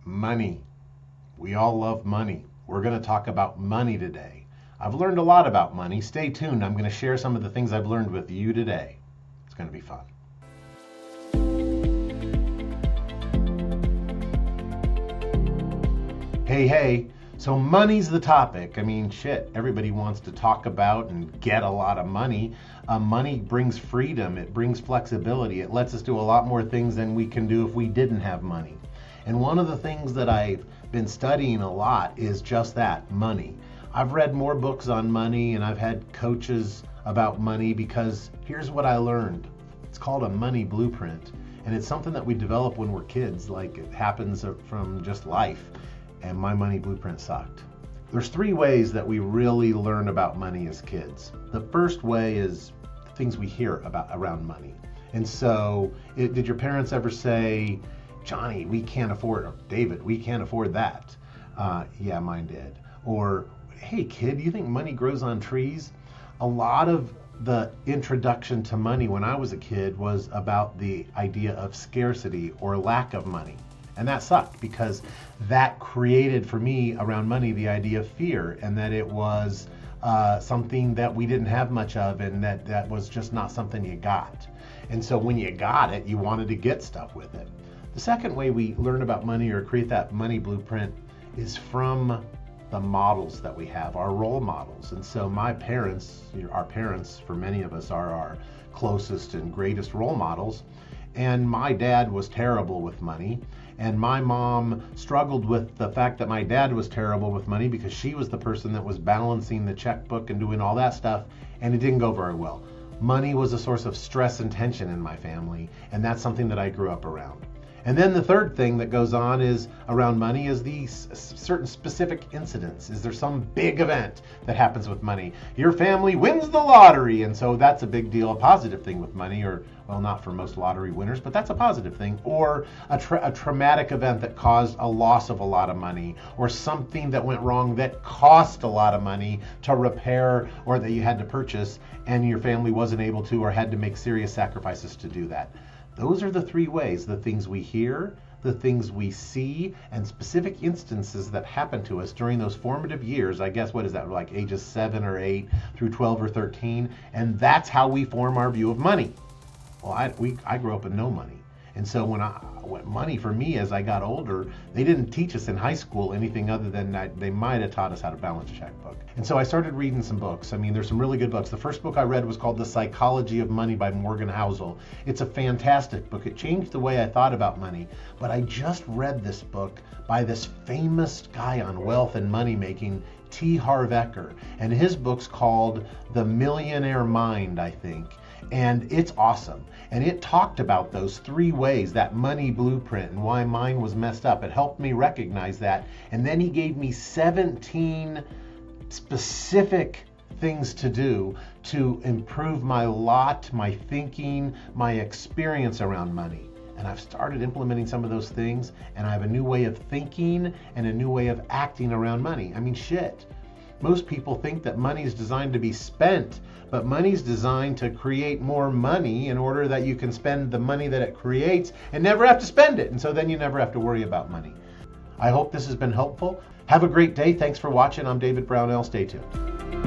Money. We all love money. We're going to talk about money today. I've learned a lot about money. Stay tuned. I'm going to share some of the things I've learned with you today. It's going to be fun. Hey. So money's the topic. I mean, shit, everybody wants to talk about and get a lot of money. Money brings freedom. It brings flexibility. It lets us do a lot more things than we can do if we didn't have money. And one of the things that I've been studying a lot is just that, money. I've read more books on money and I've had coaches about money because here's what I learned. It's called a money blueprint. And it's something that we develop when we're kids, like it happens from just life. And my money blueprint sucked. There's 3 ways that we really learn about money as kids. The first way is the things we hear about around money. And so, did your parents ever say, Johnny, we can't afford, or David, we can't afford that? Yeah, mine did. Or, hey kid, do you think money grows on trees? A lot of the introduction to money when I was a kid was about the idea of scarcity or lack of money. And that sucked because that created for me around money the idea of fear, and that it was something that we didn't have much of, and that was just not something you got. And so when you got it, you wanted to get stuff with it. The second way we learn about money or create that money blueprint is from the models that we have, our role models. And so my parents, our parents, for many of us, are our closest and greatest role models. And my dad was terrible with money. And my mom struggled with the fact that my dad was terrible with money because she was the person that was balancing the checkbook and doing all that stuff, and it didn't go very well. Money was a source of stress and tension in my family, and that's something that I grew up around. And then the third thing that goes on is around money is these certain specific incidents. Is there some big event that happens with money? Your family wins the lottery, and so that's a big deal, a positive thing with money, or, well, not for most lottery winners, but that's a positive thing. Or a traumatic event that caused a loss of a lot of money, or something that went wrong that cost a lot of money to repair or that you had to purchase, and your family wasn't able to or had to make serious sacrifices to do that. Those are the 3 ways: the things we hear, the things we see, and specific instances that happen to us during those formative years. I guess, what is that, like ages 7 or 8 through 12 or 13? And that's how we form our view of money. Well, I grew up with no money. And so when money for me as I got older, they didn't teach us in high school anything other than that they might have taught us how to balance a checkbook. And so I started reading some books. I mean, there's some really good books. The first book I read was called The Psychology of Money by Morgan Housel. It's a fantastic book. It changed the way I thought about money. But I just read this book by this famous guy on wealth and money making, T. Harv Eker. And his book's called The Millionaire Mind, I think. And it's awesome. And it talked about those 3 ways, that money blueprint, and why mine was messed up. It helped me recognize that. And then he gave me 17 specific things to do to improve my lot, my thinking, my experience around money. And I've started implementing some of those things, and I have a new way of thinking and a new way of acting around money. I mean, shit. Most people think that money is designed to be spent, but money's designed to create more money in order that you can spend the money that it creates and never have to spend it. And so then you never have to worry about money. I hope this has been helpful. Have a great day. Thanks for watching. I'm David Brownell. Stay tuned.